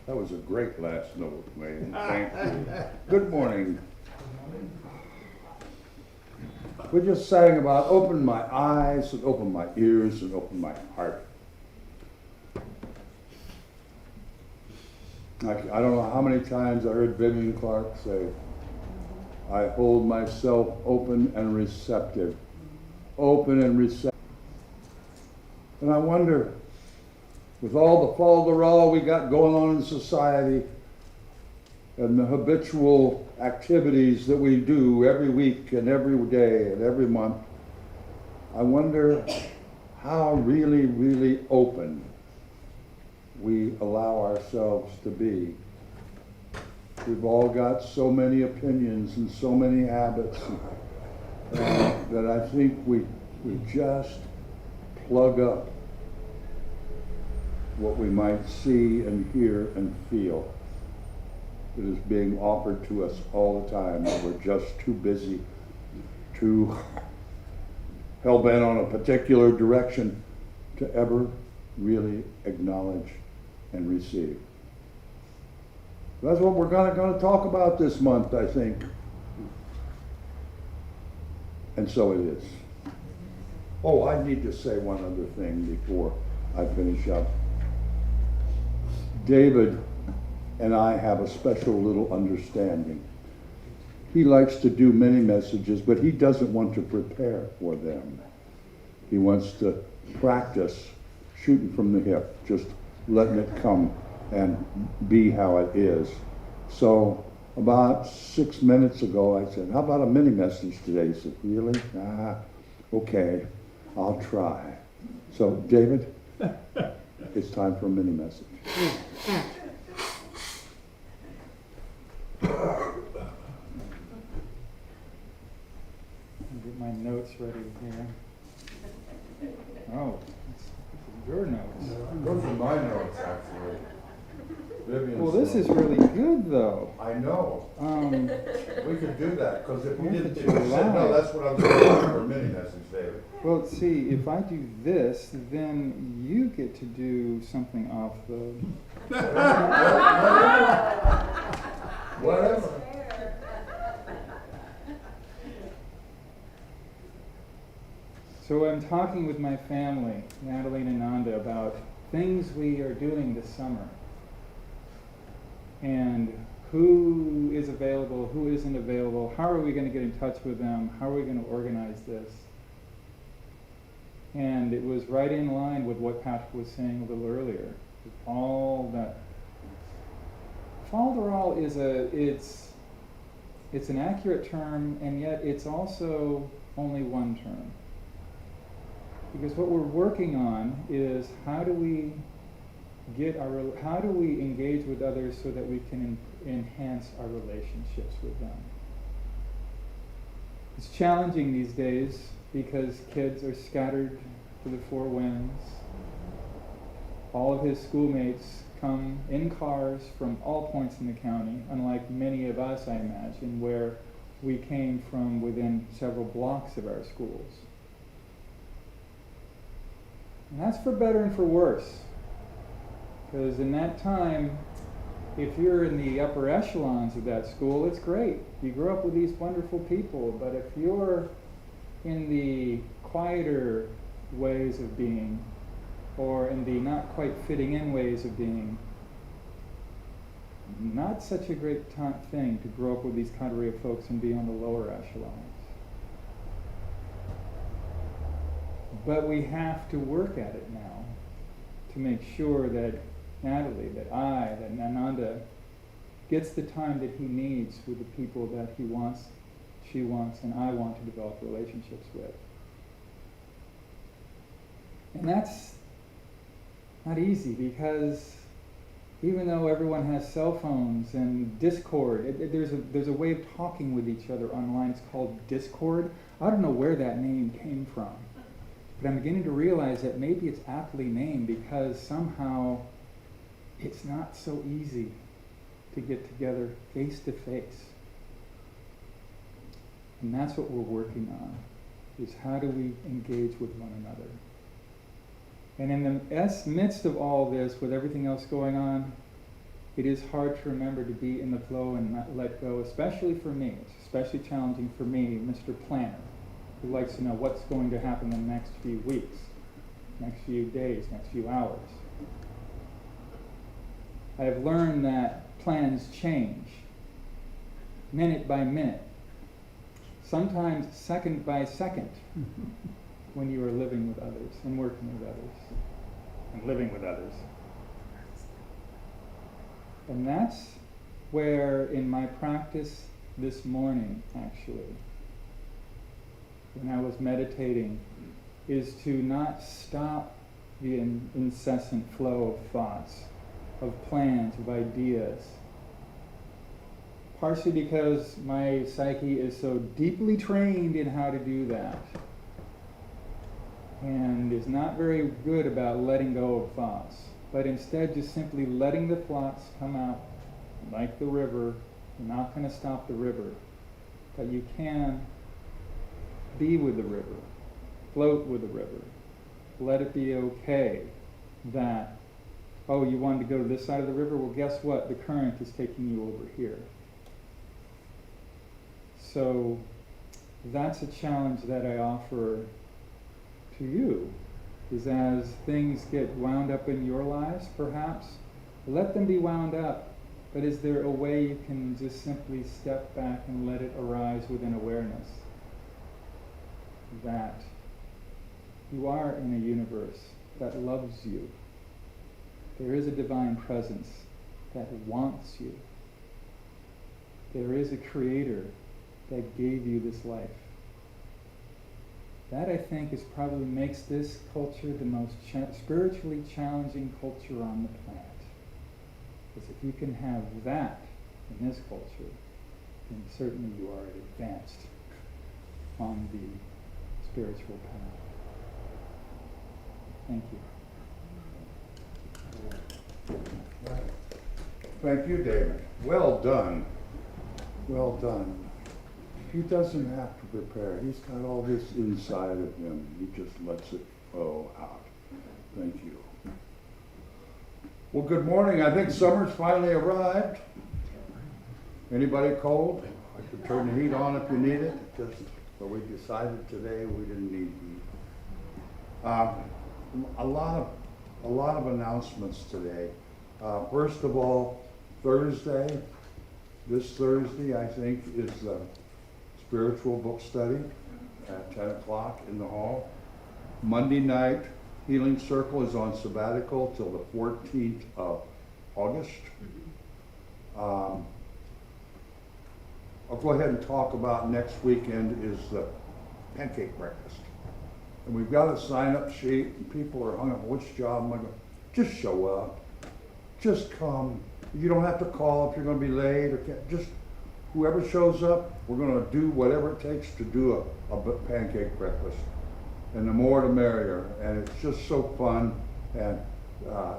That was a great last note, Wayne. Thank you. Good morning. We just sang about open my eyes and open my ears and open my heart. I don't know how many times I heard Vivian Clark say, I hold myself open and receptive. Open and receptive. And I wonder, with all the falderall we got going on in society and the habitual activities that we do every week and every day and every month, I wonder how really, really open we allow ourselves to be. We've all got so many opinions and so many habits that I think we just plug up what we might see and hear and feel that is being offered to us all the time, and we're just too busy, too hell-bent on a particular direction to ever really acknowledge and receive. That's what we're going to talk about this month, I think. And so it is. Oh, I need to say one other thing before I finish up. David and I have a special little understanding. He likes to do many messages, but he doesn't want to prepare for them. He wants to practice shooting from the hip, just letting it come and be how it is. So about 6 minutes ago, I said, how about a mini message today? He said, really? Okay, I'll try. So David, it's time for a mini message. Get my notes ready here. Oh, this is your notes. Those are my notes, actually. Vivian's Well, this is notes. really good, though. I know. We could do that, because if we Yeah, didn't, but if we you're said, no, right. that's what I'm doing for a mini message, David. Well, see, if I do this, then you get to do something off the... Whatever. So I'm talking with my family, Natalie and Ananda, about things we are doing this summer. And who is available, who isn't available, how are we going to get in touch with them, how are we going to organize this? And it was right in line with what Patrick was saying a little earlier. All that. Falderall is it's an accurate term, and yet it's also only one term. Because what we're working on is how do we engage with others so that we can enhance our relationships with them. It's challenging these days because kids are scattered to the four winds. All of his schoolmates come in cars from all points in the county, unlike many of us, I imagine, where we came from within several blocks of our schools. And that's for better and for worse. Because in that time, if you're in the upper echelons of that school, it's great. You grew up with these wonderful people. But if you're in the quieter ways of being, or in the not quite fitting in ways of being, not such a great thing to grow up with these cadre of folks and be on the lower echelons. But we have to work at it now to make sure that Natalie, that I, that Ananda gets the time that he needs with the people that he wants, she wants, and I want to develop relationships with. And that's not easy because even though everyone has cell phones and Discord, there's a way of talking with each other online. It's called Discord. I don't know where that name came from, but I'm beginning to realize that maybe it's aptly named because somehow it's not so easy to get together face to face. And that's what we're working on, is how do we engage with one another. And in the midst of all this, with everything else going on, it is hard to remember to be in the flow and not let go, especially for me. It's especially challenging for me, Mr. Planner, who likes to know what's going to happen in the next few weeks, next few days, next few hours. I have learned that plans change, minute by minute, sometimes second by second, when you are living with others and working with others and living with others. And that's where, in my practice this morning, actually, when I was meditating, is to not stop the incessant flow of thoughts, of plans, of ideas. Partially because my psyche is so deeply trained in how to do that, and is not very good about letting go of thoughts, but instead just simply letting the thoughts come out like the river. You're not going to stop the river, but you can be with the river, float with the river. Let it be okay that, oh, you wanted to go to this side of the river? Well, guess what? The current is taking you over here. So that's a challenge that I offer to you, is as things get wound up in your lives, perhaps, let them be wound up, but is there a way you can just simply step back and let it arise within awareness that you are in a universe that loves you. There is a divine presence that wants you. There is a creator that gave you this life. That, I think, is probably makes this culture the most spiritually challenging culture on the planet. Because if you can have that in this culture, then certainly you are advanced on the spiritual path. Thank you. Thank you, David. Well done. Well done. He doesn't have to prepare. He's got all this inside of him. He just lets it flow out. Thank you. Well, good morning. I think summer's finally arrived. Anybody cold? I could turn the heat on if you need it. But we decided today we didn't need heat. A lot of announcements today. First of all, this Thursday, I think, is the spiritual book study at 10 o'clock in the hall. Monday night, Healing Circle is on sabbatical till the 14th of August. I'll go ahead and talk about next weekend is the pancake breakfast. And we've got a sign-up sheet, and people are hung up, which job am I going to? Just show up. Just come. You don't have to call if you're going to be late, or just whoever shows up, we're going to do whatever it takes to do a pancake breakfast. And the more the merrier. And it's just so fun. And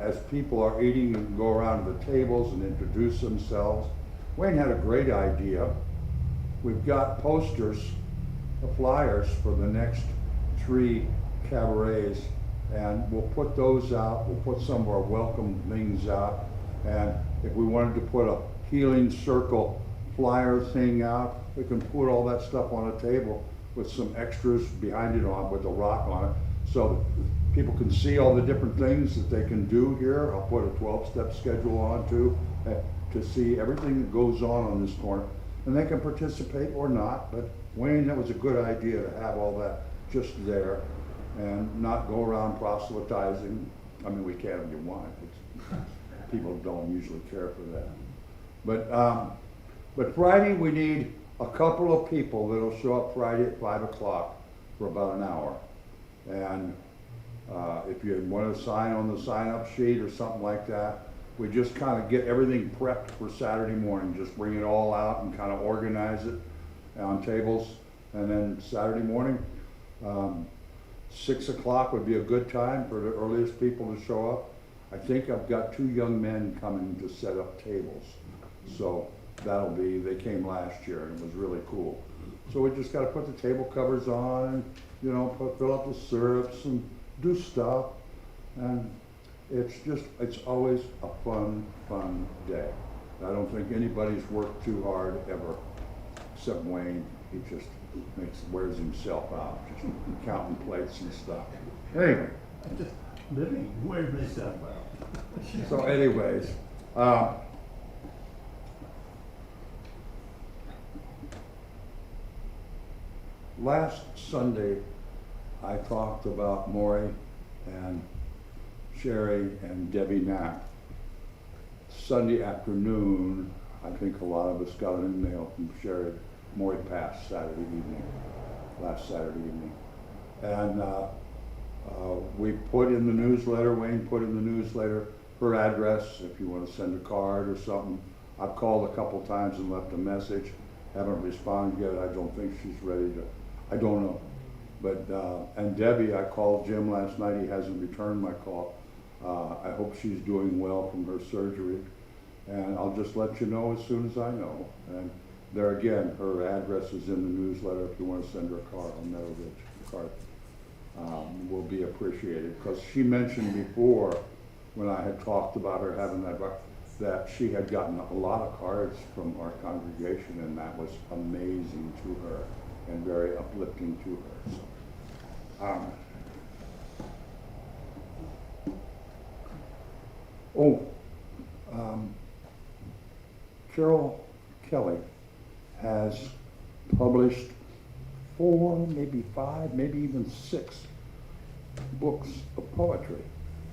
as people are eating, you can go around to the tables and introduce themselves. Wayne had a great idea. We've got posters, flyers for the next 3 cabarets, and we'll put those out. We'll put some of our welcome things out. And if we wanted to put a Healing Circle flyer thing out, we can put all that stuff on a table with some extras behind it on with a rock on it, so that people can see all the different things that they can do here. I'll put a 12-step schedule on too, to see everything that goes on this corner. And they can participate or not, but Wayne, that was a good idea to have all that just there and not go around proselytizing. I mean, we can if you want. People don't usually care for that. But Friday, we need a couple of people that'll show up Friday at 5 o'clock for about an hour. And if you want to sign on the sign-up sheet or something like that, we just kind of get everything prepped for Saturday morning. Just bring it all out and kind of organize it on tables. And then Saturday morning, 6 o'clock would be a good time for the earliest people to show up. I think I've got 2 young men coming to set up tables. So they came last year and it was really cool. So we just got to put the table covers on, and, fill up the syrups and do stuff. And it's always a fun day. I don't think anybody's worked too hard ever, except Wayne. He just wears himself out, just counting plates and stuff. Anyway. Just living, wears myself out. So anyways, last Sunday, I talked about Maury and Sherry and Debbie Knapp. Sunday afternoon, I think a lot of us got an email from Sherry. Maury passed last Saturday evening. And we put in the newsletter, Wayne put in the newsletter, her address if you want to send a card or something. I've called a couple times and left a message. Haven't responded yet. I don't think she's ready to, I don't know. But, and Debbie, I called Jim last night. He hasn't returned my call. I hope she's doing well from her surgery. And I'll just let you know as soon as I know. And there again, her address is in the newsletter if you want to send her a card. I'll never get your card. Will be appreciated, because she mentioned before when I had talked about her having that she had gotten a lot of cards from our congregation, and that was amazing to her and very uplifting to her. So, Carol Kelly has published 4, maybe 5, maybe even 6 books of poetry.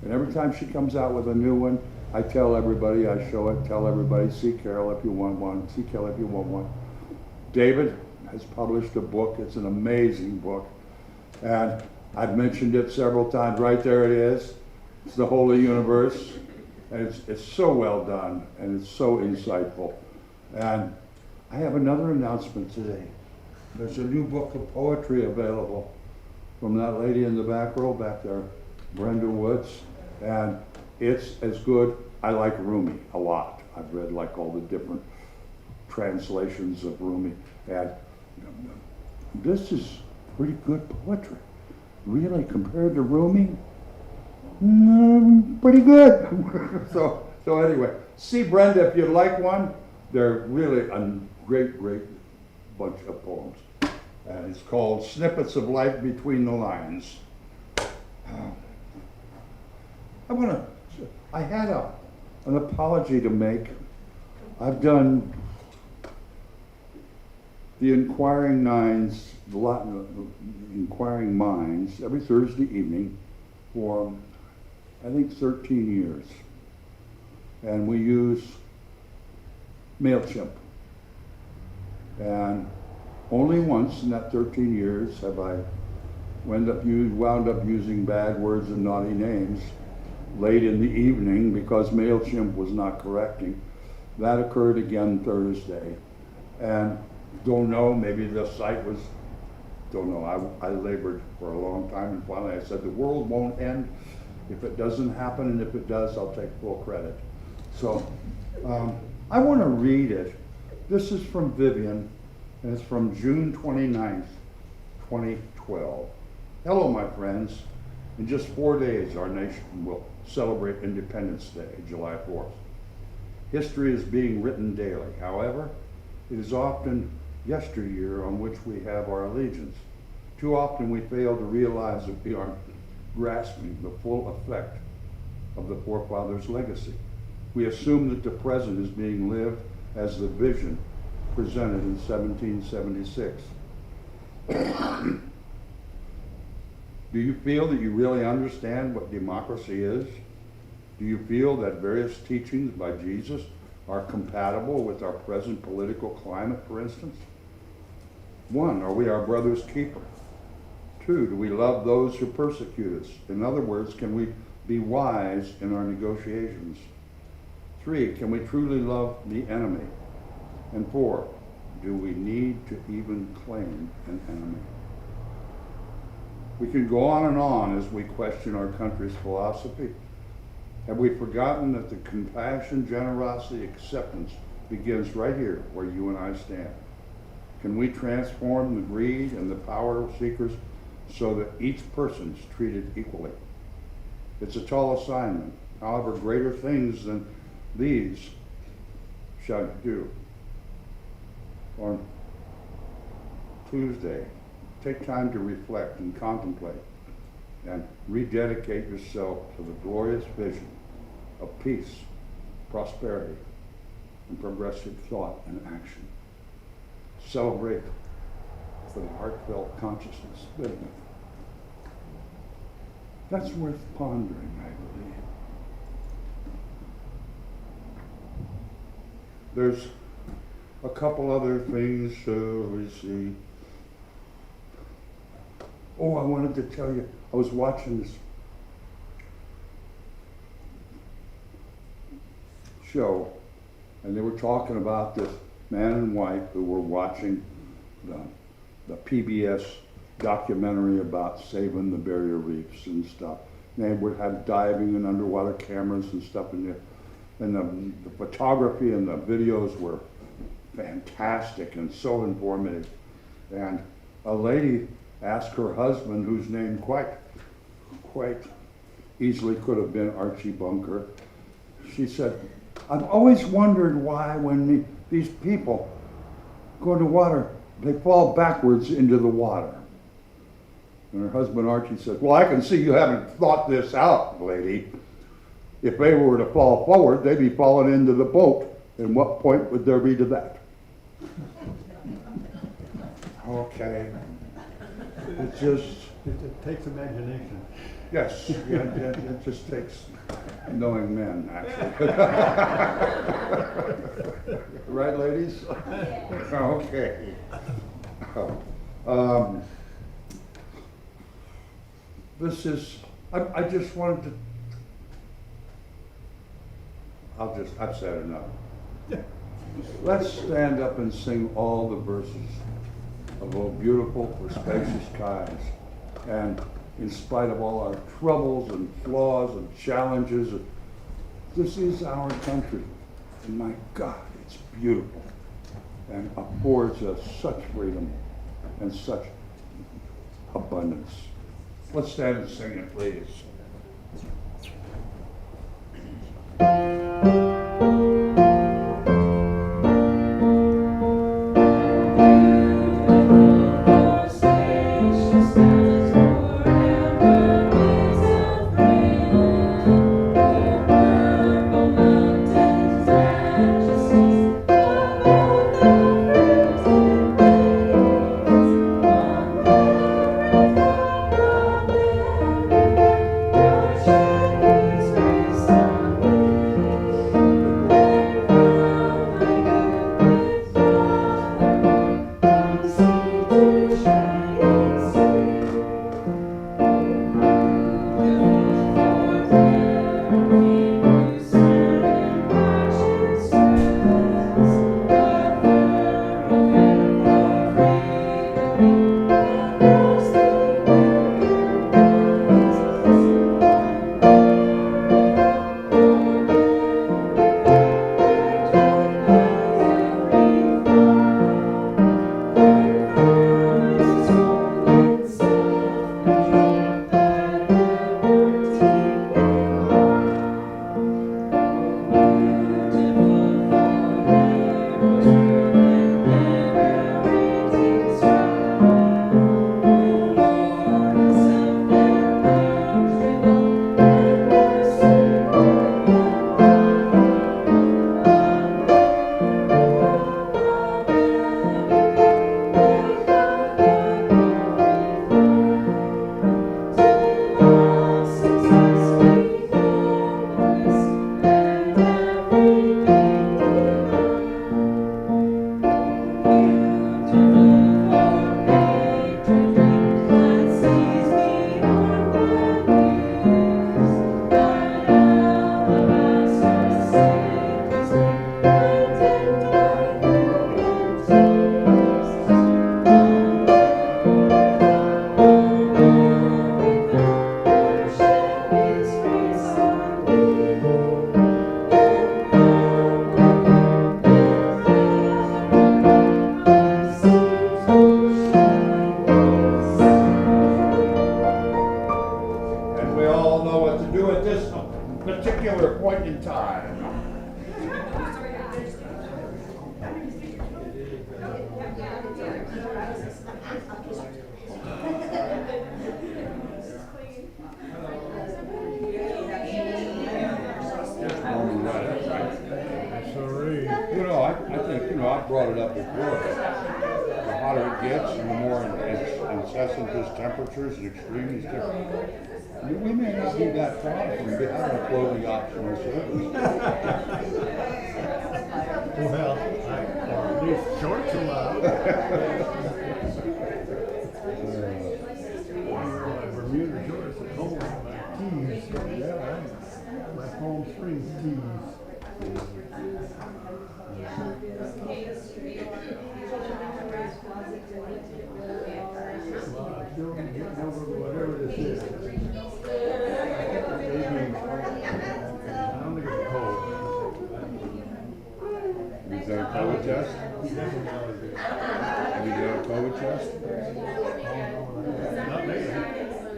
And every time she comes out with a new one, I tell everybody, I show it, tell everybody, see Carol if you want one, see Kelly if you want one. David has published a book. It's an amazing book. And I've mentioned it several times. Right there it is. It's The Holy Universe. And it's so well done, and it's so insightful. And I have another announcement today. There's a new book of poetry available from that lady in the back row back there, Brenda Woods, and it's as good. I like Rumi a lot. I've read like all the different translations of Rumi, and this is pretty good poetry. Really, compared to Rumi, pretty good. So anyway, see Brenda if you'd like one. They're really a great bunch of poems. And it's called Snippets of Life Between the Lines. I had an apology to make. I've done the Inquiring Minds every Thursday evening for, I think, 13 years. And we use MailChimp. And only once in that 13 years have I wound up using bad words and naughty names late in the evening because MailChimp was not correcting. That occurred again Thursday. And don't know, maybe the site was, don't know, I labored for a long time, and finally I said the world won't end if it doesn't happen, and if it does, I'll take full credit. So I want to read it. This is from Vivian, and it's from June 29th, 2012. Hello, my friends. In just 4 days, our nation will celebrate Independence Day, July 4th. History is being written daily. However, it is often yesteryear on which we have our allegiance. Too often we fail to realize that we are grasping the full effect of the forefathers' legacy. We assume that the present is being lived as the vision presented in 1776. Do you feel that you really understand what democracy is? Do you feel that various teachings by Jesus are compatible with our present political climate, for instance? 1, are we our brother's keeper? 2, do we love those who persecute us? In other words, can we be wise in our negotiations? 3, can we truly love the enemy? And 4, do we need to even claim an enemy? We can go on and on as we question our country's philosophy. Have we forgotten that the compassion, generosity, acceptance begins right here where you and I stand? Can we transform the greed and the power seekers so that each person is treated equally? It's a tall assignment. However, greater things than these shall you do. On Tuesday, take time to reflect and contemplate and rededicate yourself to the glorious vision of peace, prosperity, and progressive thought and action. Celebrate for the heartfelt consciousness living. That's worth pondering, I believe. There's a couple other things, we see. Oh, I wanted to tell you, I was watching this show, and they were talking about this man and wife who were watching the PBS documentary about saving the barrier reefs and stuff. And they would have diving and underwater cameras and stuff in there. And the photography and the videos were fantastic and so informative. And a lady asked her husband, whose name quite easily could have been Archie Bunker, she said, I've always wondered why when these people go into water, they fall backwards into the water. And her husband Archie said, well, I can see you haven't thought this out, lady. If they were to fall forward, they'd be falling into the boat. And what point would there be to that? Okay. It just... It takes imagination. Yes, it just takes knowing men, actually. Right, ladies? Okay. This is, I just wanted to, I've said enough. Let's stand up and sing all the verses of "O beautiful for spacious skies." And in spite of all our troubles and flaws and challenges, this is our country. And my God, it's beautiful and affords us such freedom and such abundance. Let's stand and sing it, please. I think, you know, I've brought it up before, the hotter it gets and the more incessant this temperatures and extreme these temperatures. We may not be that far from having a clothing option or service. Well, at least shorts allowed. Bermuda shorts at home, my tees, yeah, my home springs tees. Well, I'm still getting over whatever this is. Maybe, I don't think it's cold. Is that a COVID test? Have you done a COVID test? Not lately,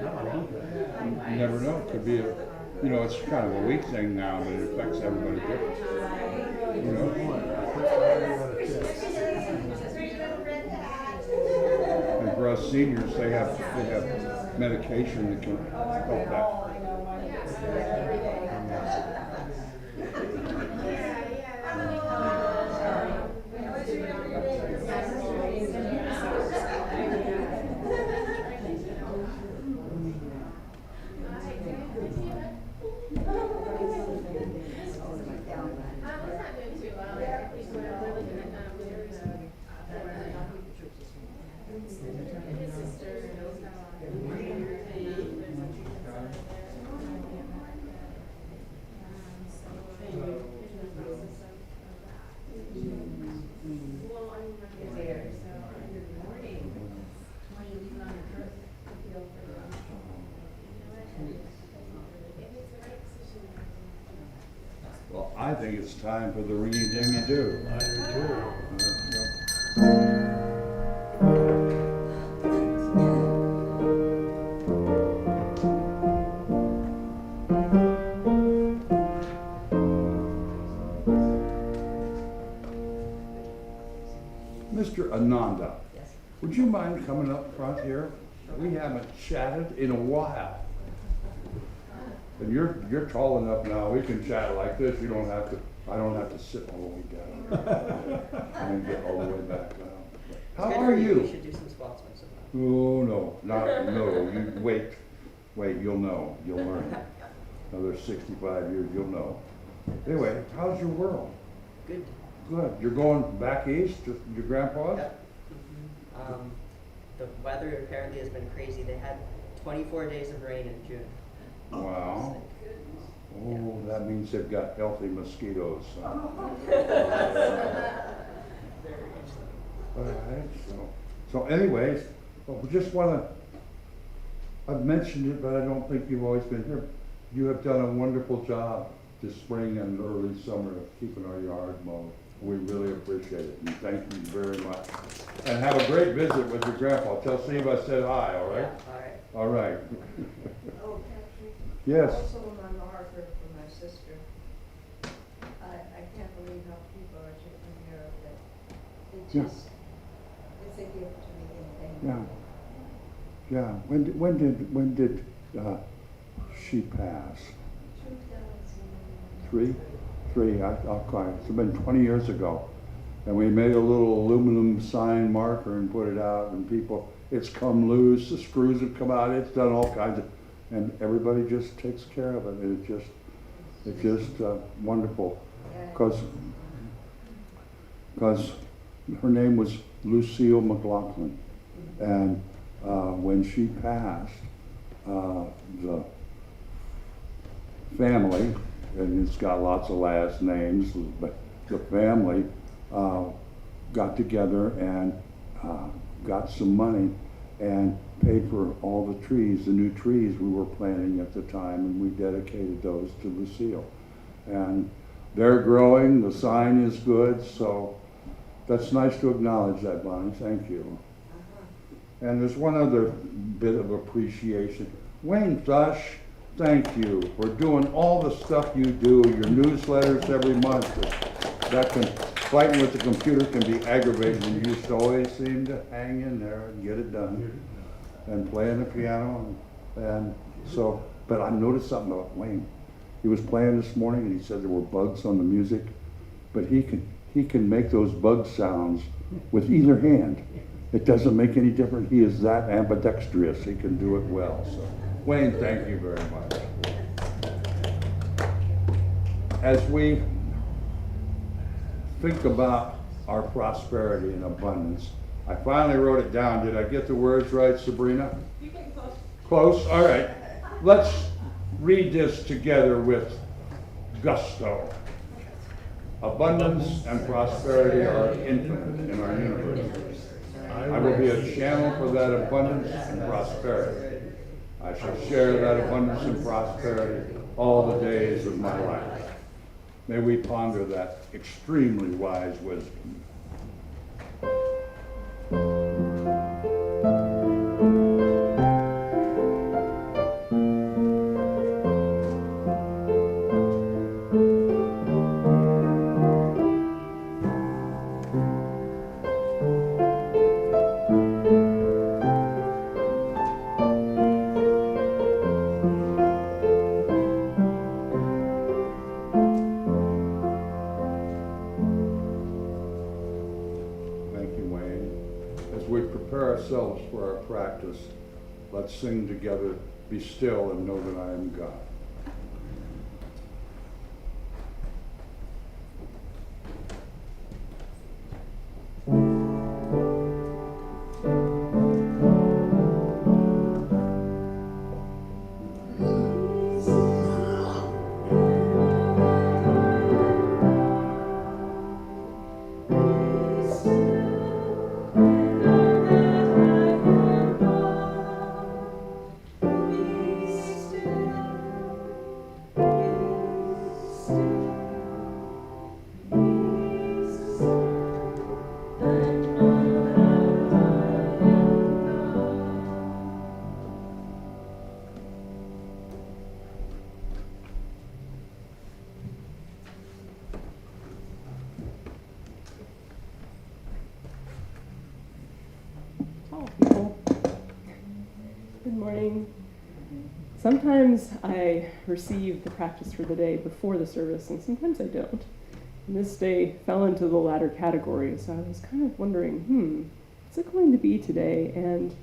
not a long time. You never know, it could be a, you know, it's kind of a weak thing now, but it affects everybody different. You know? And for us seniors, they have medication that can help that. Well, I think it's time for the ring-a-ding-a-do. I do too. Mr. Ananda, would you mind coming up front here? We haven't chatted in a while. And you're tall enough now, we can chat like this, you don't have to, I don't have to sit all the way down. And get all the way back down. How Good are for you. We you? should do some squats once in a Oh, while. no, you wait, you'll know, you'll learn. Another 65 years, you'll know. Anyway, how's your world? Good. Good, you're going back east to your grandpa's? Yep. The weather apparently has been crazy. They had 24 days of rain in June. Wow. Oh, that means they've got healthy mosquitoes. All right, so anyways, well, we just want to, I've mentioned it, but I don't think you've always been here. You have done a wonderful job this spring and early summer of keeping our yard mowed. We really appreciate it, and thank you very much. And have a great visit with your grandpa. Tell Steve I said hi, all right? Yeah, all right. All right. Oh, Patrick. Yes. Also on Margaret for my sister. I can't believe how people are taking care of it. It Yeah. just, it's a gift to me and thank Yeah. you. Yeah. When did she pass? 2000. Three, I'll cry. It's been 20 years ago. And we made a little aluminum sign marker and put it out, and people, it's come loose, the screws have come out, it's done all kinds of, and everybody just takes care of it. And it's just wonderful. Because her name was Lucille McLaughlin. And when she passed, the family, and it's got lots of last names, but the family got together and got some money and paid for all the trees, the new trees we were planting at the time, and we dedicated those to Lucille. And they're growing, the sign is good, so that's nice to acknowledge that, Bonnie, thank you. And there's one other bit of appreciation. Wayne Thush, thank you for doing all the stuff you do, your newsletters every month. That can, fighting with the computer can be aggravating, and you used to always seem to hang in there and get it done. And playing the piano, and so, but I noticed something about Wayne. He was playing this morning and he said there were bugs on the music, but he he can make those bug sounds with either hand. It doesn't make any difference. He is that ambidextrous. He can do it well. So, Wayne, thank you very much. As we think about our prosperity and abundance, I finally wrote it down. Did I get the words right, Sabrina? You came close. Close? All right. Let's read this together with gusto. Abundance and prosperity are infinite in our universe. I will be a channel for that abundance and prosperity. I shall share that abundance and prosperity all the days of my life. May we ponder that extremely wise wisdom. Ourselves for our practice, let's sing together, Be Still and Know That I Am God. Sometimes I receive the practice for the day before the service, and sometimes I don't. And this day fell into the latter category, so I was kind of wondering, what's it going to be today? And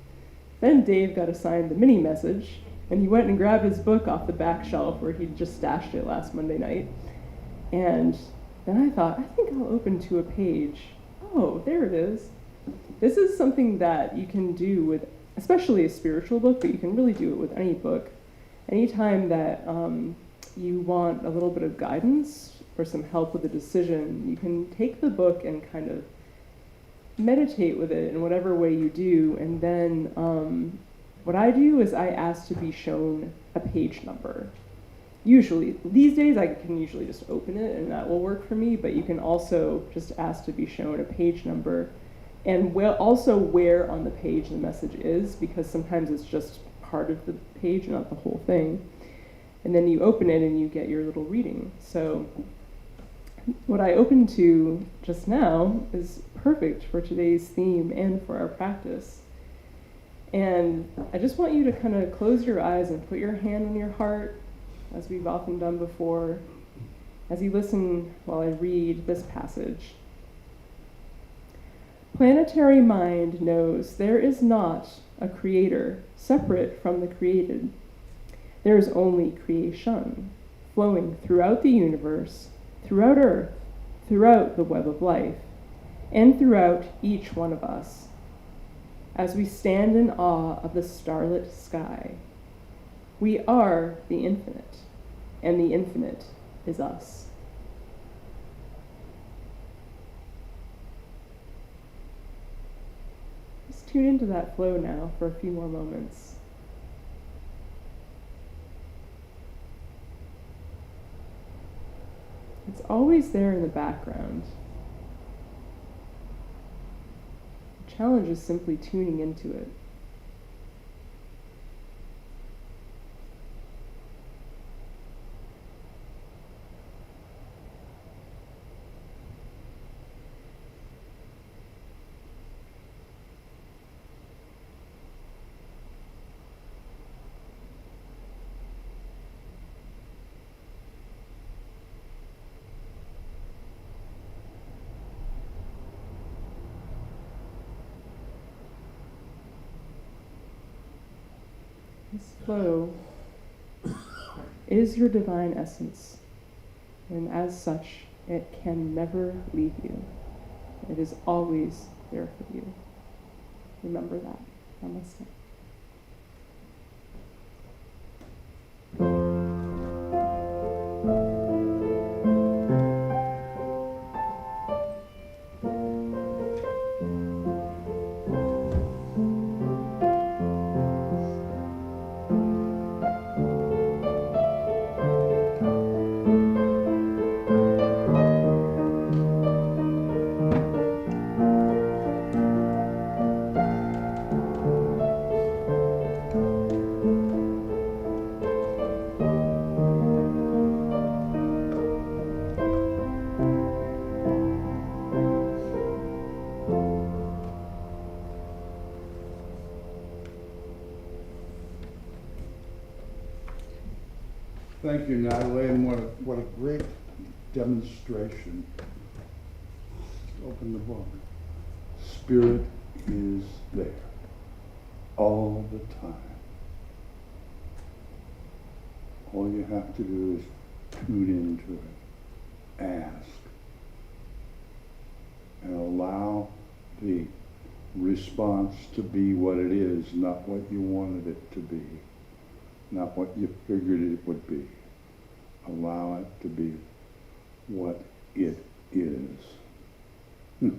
then Dave got assigned the mini message, and he went and grabbed his book off the back shelf where he'd just stashed it last Monday night. And then I thought, I think I'll open to a page. Oh, there it is. This is something that you can do with, especially a spiritual book, but you can really do it with any book. Anytime that you want a little bit of guidance or some help with a decision, you can take the book and kind of meditate with it in whatever way you do. And then what I do is I ask to be shown a page number. Usually, these days I can usually just open it and that will work for me, but you can also just ask to be shown a page number and also where on the page the message is, because sometimes it's just part of the page, not the whole thing. And then you open it and you get your little reading. So what I opened to just now is perfect for today's theme and for our practice. And I just want you to kind of close your eyes and put your hand on your heart, as we've often done before, as you listen while I read this passage. Planetary mind knows there is not a creator separate from the created. There is only creation, flowing throughout the universe, throughout Earth, throughout the web of life, and throughout each one of us, as we stand in awe of the starlit sky. We are the infinite, and the infinite is us. Just tune into that flow now for a few more moments. It's always there in the background. The challenge is simply tuning into it. This flow is your divine essence, and as such, it can never leave you. It is always there for you. Remember that. Namaste. Thank you, Natalie, and what a great demonstration. Open the book. Spirit is there all the time. All you have to do is tune into it, ask, and allow the response to be what it is, not what you wanted it to be, not what you figured it would be. Allow it to be what it is. We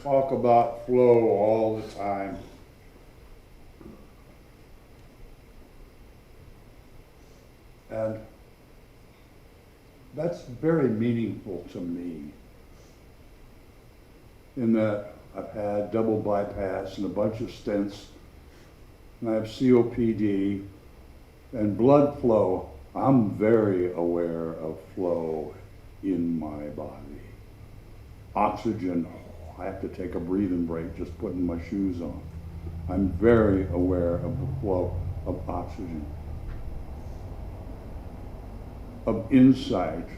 talk about flow all the time. And that's very meaningful to me, in that I've had double bypass and a bunch of stents, and I have COPD and blood flow. I'm very aware of flow in my body. Oxygen, I have to take a breathing break just putting my shoes on. I'm very aware of the flow of oxygen, of insight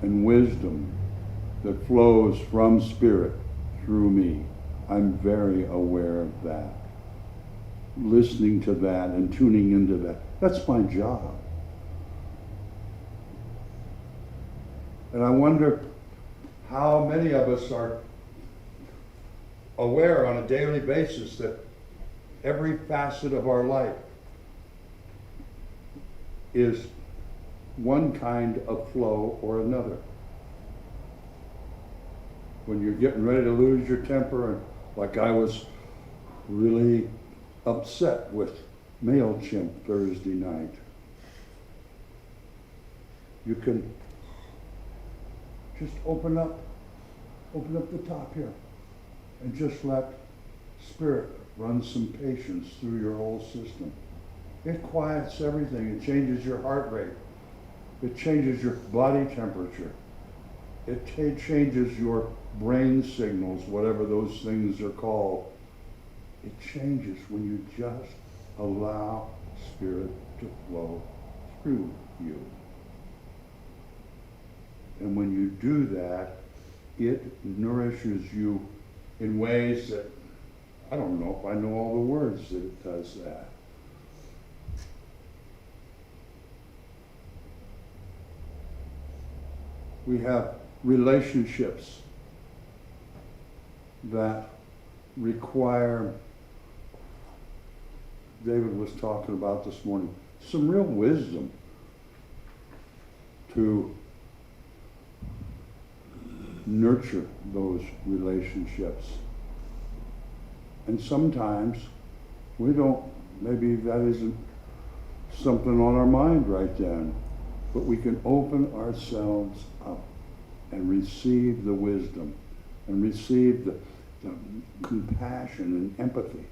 and wisdom that flows from Spirit through me. I'm very aware of that. Listening to that and tuning into that. That's my job. And I wonder how many of us are aware on a daily basis that every facet of our life is one kind of flow or another. When you're getting ready to lose your temper, and like I was really upset with MailChimp Thursday night, you can just open up the top here and just let Spirit run some patience through your whole system. It quiets everything. It changes your heart rate. It changes your body temperature. It changes your brain signals, whatever those things are called. It changes when you just allow Spirit to flow through you. And when you do that, it nourishes you in ways that, I don't know if I know all the words that it does that. We have relationships that require, David was talking about this morning, some real wisdom to nurture those relationships. And sometimes we don't, maybe that isn't something on our mind right then, but we can open ourselves up and receive the wisdom and receive the compassion and empathy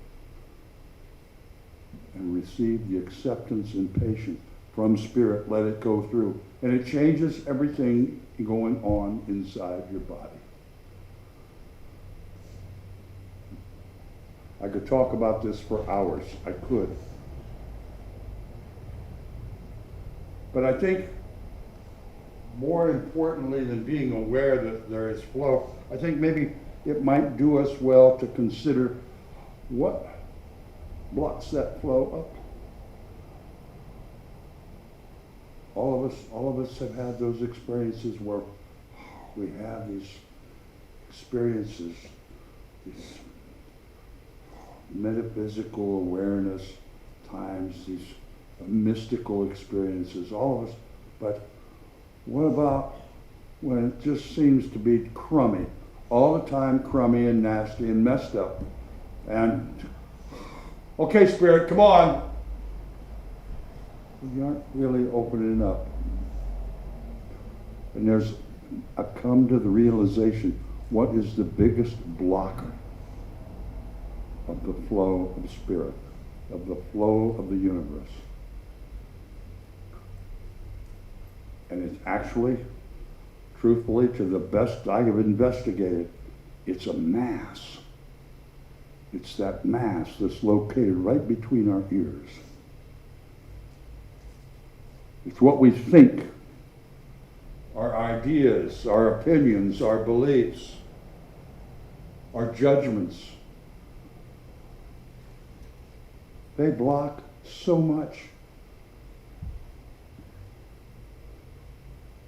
and receive the acceptance and patience from Spirit. Let it go through. And it changes everything going on inside your body. I could talk about this for hours. I could. But I think more importantly than being aware that there is flow, I think maybe it might do us well to consider what blocks that flow up. All of us have had those experiences where we have these experiences, these metaphysical awareness times, these mystical experiences, all of us. But what about when it just seems to be crummy, all the time crummy and nasty and messed up? And, okay, Spirit, come on. We aren't really opening up. And I've come to the realization, what is the biggest blocker of the flow of spirit, of the flow of the universe? And it's actually, truthfully, to the best I have investigated, it's a mass. It's that mass that's located right between our ears. It's what we think, our ideas, our opinions, our beliefs, our judgments. They block so much.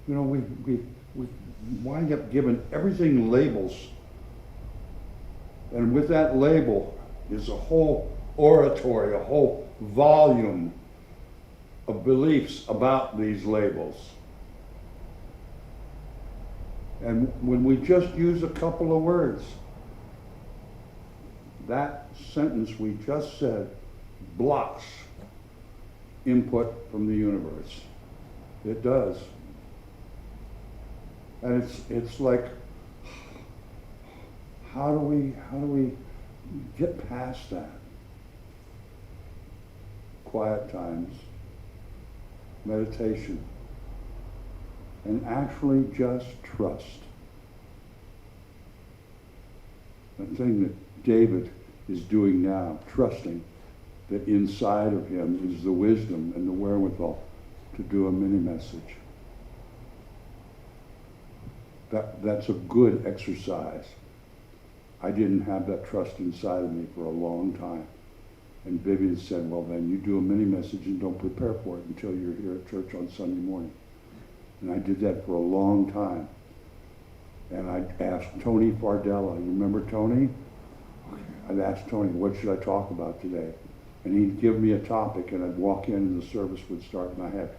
You know, we wind up giving everything labels. And with that label is a whole oratory, a whole volume of beliefs about these labels. And when we just use a couple of words, that sentence we just said blocks input from the universe. It does. And it's like, how do we get past that? Quiet times, meditation, and actually just trust. The thing that David is doing now, trusting that inside of him is the wisdom and the wherewithal to do a mini message. That's a good exercise. I didn't have that trust inside of me for a long time. And Vivian said, well, then you do a mini message and don't prepare for it until you're here at church on Sunday morning. And I did that for a long time. And I asked Tony Fardella, you remember Tony? I'd ask Tony, what should I talk about today? And he'd give me a topic, and I'd walk in and the service would start, and I had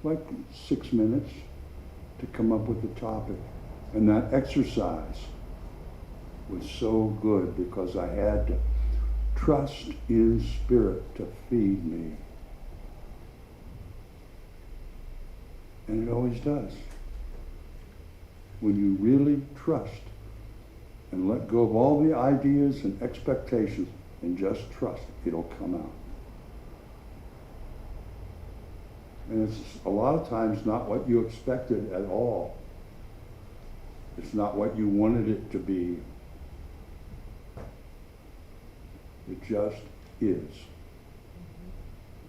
like 6 minutes to come up with the topic. And that exercise was so good because I had to trust in spirit to feed me. And it always does. When you really trust and let go of all the ideas and expectations and just trust, it'll come out. And it's a lot of times not what you expected at all. It's not what you wanted it to be. It just is.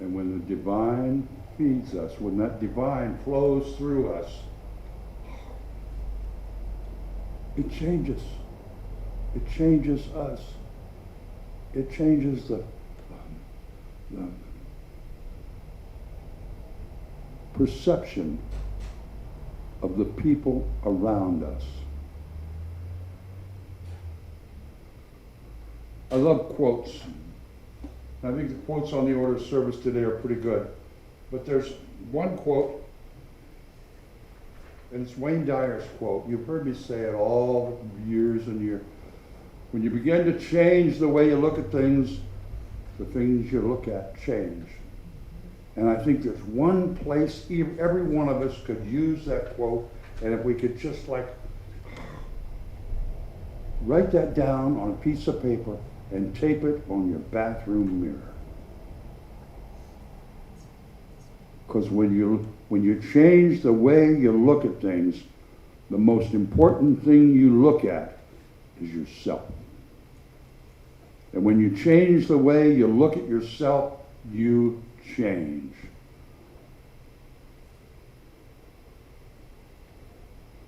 And when the divine feeds us, when that divine flows through us, it changes. It changes us. It changes the perception of the people around us. I love quotes. I think the quotes on the order of service today are pretty good. But there's one quote, and it's Wayne Dyer's quote. You've heard me say it all years and years. When you begin to change the way you look at things, the things you look at change. And I think there's one place every one of us could use that quote, and if we could just like write that down on a piece of paper and tape it on your bathroom mirror. Because when you change the way you look at things, the most important thing you look at is yourself. And when you change the way you look at yourself, you change.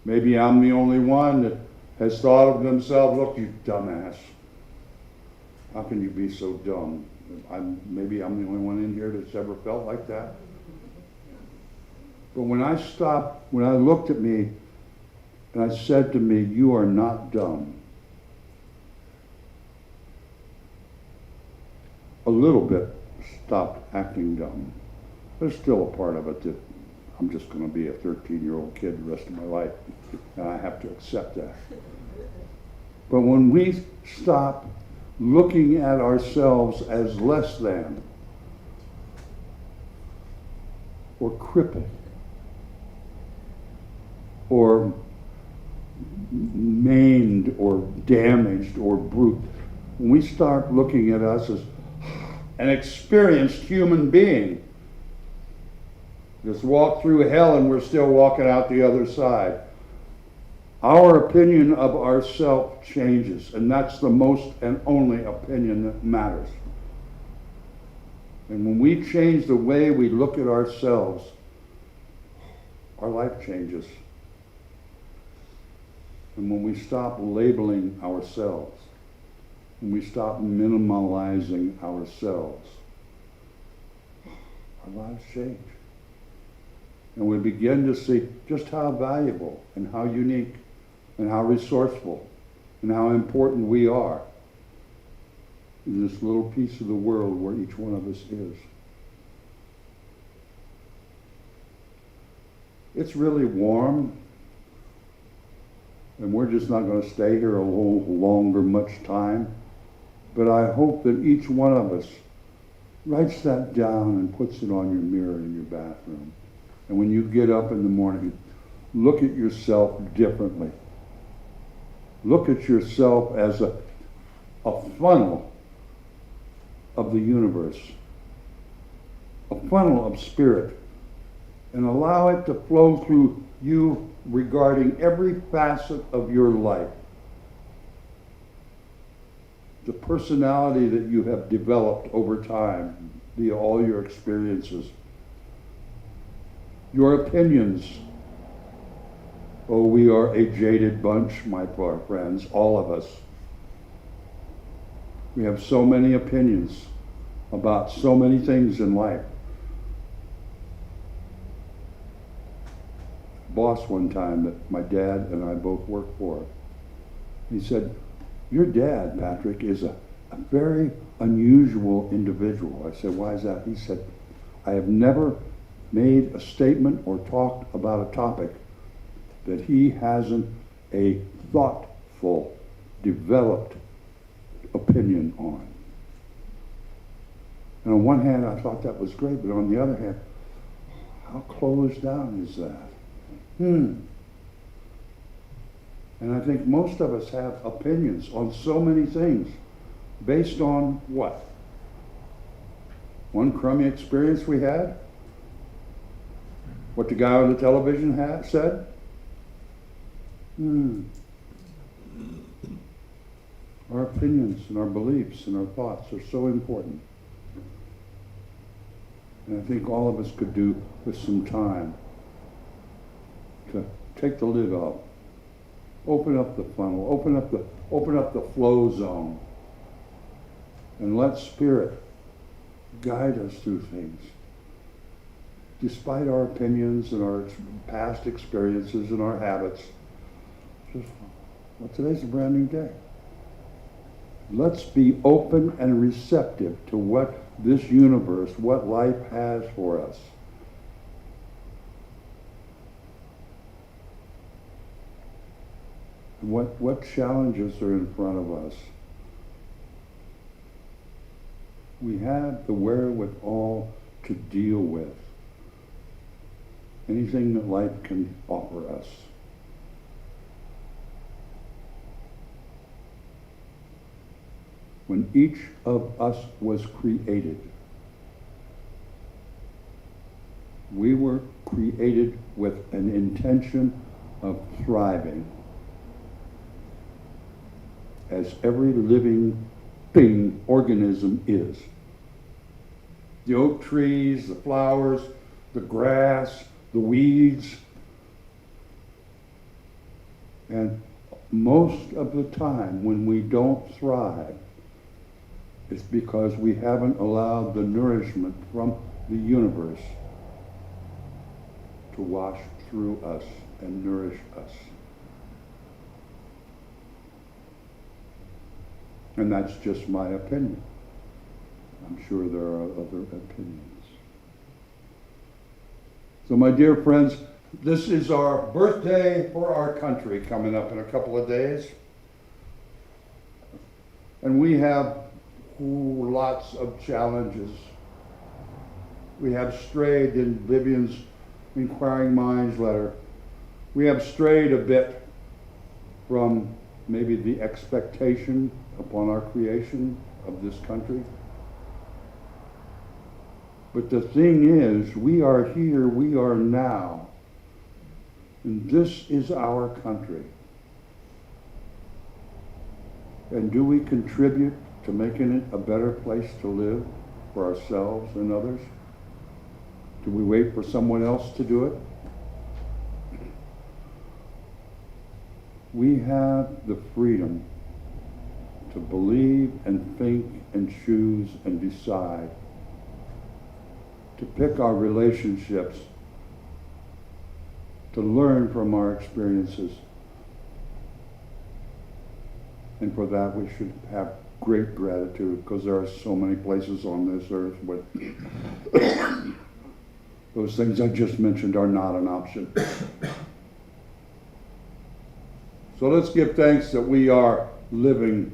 Maybe I'm the only one that has thought of themselves, look, you dumbass. How can you be so dumb? Maybe I'm the only one in here that's ever felt like that. But when I stopped, when I looked at me and I said to me, you are not dumb. A little bit stopped acting dumb. There's still a part of it that I'm just going to be a 13-year-old kid the rest of my life, and I have to accept that. But when we stop looking at ourselves as less than, or crippled, or maimed, or damaged, or brute, when we start looking at us as an experienced human being, just walked through hell and we're still walking out the other side, our opinion of ourselves changes, and that's the most and only opinion that matters. And when we change the way we look at ourselves, our life changes. And when we stop labeling ourselves, when we stop minimalizing ourselves, our lives change. And we begin to see just how valuable and how unique and how resourceful and how important we are in this little piece of the world where each one of us is. It's really warm, and we're just not going to stay here a little longer, much time. But I hope that each one of us writes that down and puts it on your mirror in your bathroom. And when you get up in the morning, look at yourself differently. Look at yourself as a funnel of the universe, a funnel of spirit, and allow it to flow through you regarding every facet of your life. The personality that you have developed over time via all your experiences, your opinions. Oh, we are a jaded bunch, my poor friends, all of us. We have so many opinions about so many things in life. Boss one time that my dad and I both worked for, he said, your dad, Patrick, is a very unusual individual. I said, why is that? He said, I have never made a statement or talked about a topic that he hasn't a thoughtful, developed opinion on. And on one hand, I thought that was great, but on the other hand, how closed down is that? And I think most of us have opinions on so many things based on what? One crummy experience we had? What the guy on the television said? Our opinions and our beliefs and our thoughts are so important. And I think all of us could do with some time to take the lid off, open up the funnel, open up the flow zone, and let Spirit guide us through things. Despite our opinions and our past experiences and our habits, today's a brand new day. Let's be open and receptive to what this universe, what life has for us. What challenges are in front of us? We have the wherewithal to deal with anything that life can offer us. When each of us was created, we were created with an intention of thriving, as every living thing, organism is. The oak trees, the flowers, the grass, the weeds. And most of the time when we don't thrive, It's because we haven't allowed the nourishment from the universe to wash through us and nourish us. And that's just my opinion. I'm sure there are other opinions. So my dear friends, this is our birthday for our country coming up in a couple of days. And we have lots of challenges. We have strayed in Vivian's Inquiring Minds letter. We have strayed a bit from maybe the expectation upon our creation of this country. But the thing is, we are here, we are now, and this is our country. And do we contribute to making it a better place to live for ourselves and others? Do we wait for someone else to do it? We have the freedom to believe and think and choose and decide, to pick our relationships, to learn from our experiences. And for that we should have great gratitude, because there are so many places on this earth where those things I just mentioned are not an option. So let's give thanks that we are living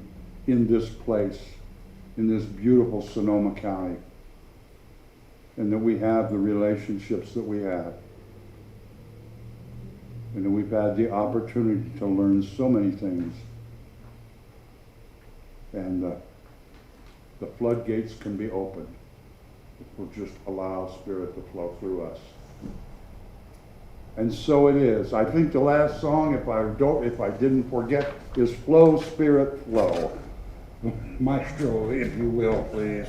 in this place, in this beautiful Sonoma County, and that we have the relationships that we have, and that we've had the opportunity to learn so many things. And the floodgates can be opened if we'll just allow Spirit to flow through us. And so it is. I think the last song, if I didn't forget, is Flow, Spirit, Flow. Maestro, if you will, please.